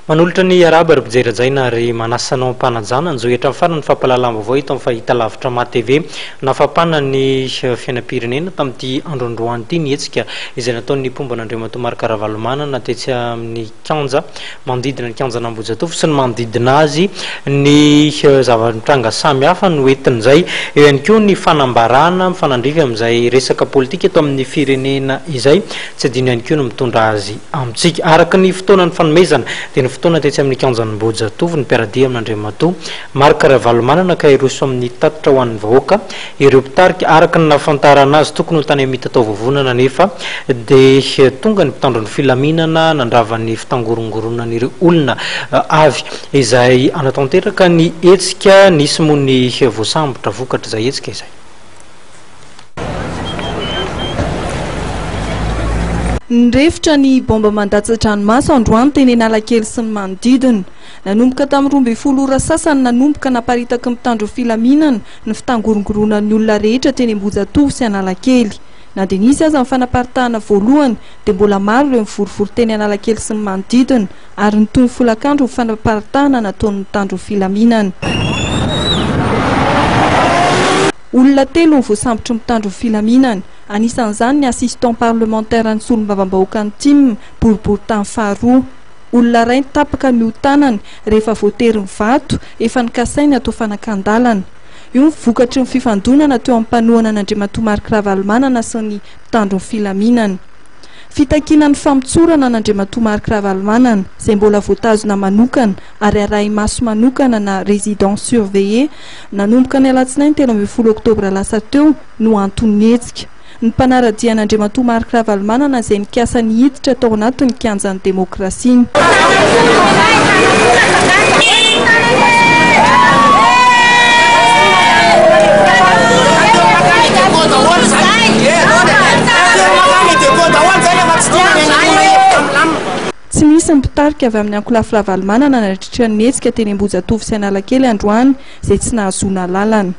Manolotra ny araba ary mpijery-jaina ary manasanao ampanajana anjoetra farany fampalalam-baovao ito amin'ny fahita lavitra ma-TV nafapana ny fiainam-pirenena tamin'ity androandroany ity nietsika izay nataon'ny pomban'Andriamatoa Marc Ravalomanana tetsy amin'ny Kanja manodidina ny Kanjan'Ambohijatovo sy ny manodidina azy ny zava-mitranga samy hafa no entin'izay eo ihany koa ny fanambarana mifanandrivy amin'izay resaka politika eto amin'ny firenena izay tsy adino ihany koa no mitondra azy amintsika araka ny fotoanany fanomezana dia ny fotoana tetsy amin'ny Kanjan'Ambohijatovo ny mpiaradia amin'Andriamatoa Marc Ravalomanana ka iroso amin'ny tatitra ho an'ny vahoaka ireo mpitarika araka ny nafantarana azy tokony ho tany amin'ny tatao vovonana nefa dia tonga ny mpitandron'ny filaminana nandravan'ny fitangorongoronnan'ireo olona avy izay anatanteraka ny etsika nisy moa ny voasambotra vokatra izay etsika izay. Nirefitra ny bomba mandatsa-dranomaso androany teny Analakely sy ny manodidina. Nanomboka tamin'ny 12 ora sasany nanomboka naparitaka mitandro filaminana ny fitangorongorona ny olona rehetra teny Ambohijatovo sy Analakely. Na dia nisy aza amin'ny fanaparitahana voalohany dia mbola maro ireo mivorivory teny Analakely sy ny manodidina ary nitony folakandro ny fanaparitahana nataon'ny mitandro filaminana. Olona telo ny voasambotry ny mitandro filaminana. Anisan'izany ny assistant parlementaire ny solombavam-bahoaka ny TIM boribory tamin'ny faharoa. Olona iray nitapaka ny tanany rehefa voatery ny vato efa nikasainy atao fanakan-dalana. Io vokatry ny fifandonana teo amin'ny mpanohana an'Andriamatoa Marc Ravalomanana sy ny mpitandro ny filaminana. Fitakiana ny famotsorana an'Andriamatoa Marc Ravalomanana izay mbola voatazona manokana ary arahy maso manokana na résidence surveillée nanomboka ny alatsinainy 13 oktobra lasa teo no antony etsika. Ny mpanaradia an'Andriamatoa Marc Ravalomanana izay nikasa nihiditra tao anatin'ny kianjan'ny demokrasia. Tsy misy mpitarika avy amin'ny ankolafy Ravalomanana nandritra ny etsika teny Ambohijatovo sy Analakely androany izay tsy nahazoana lalana.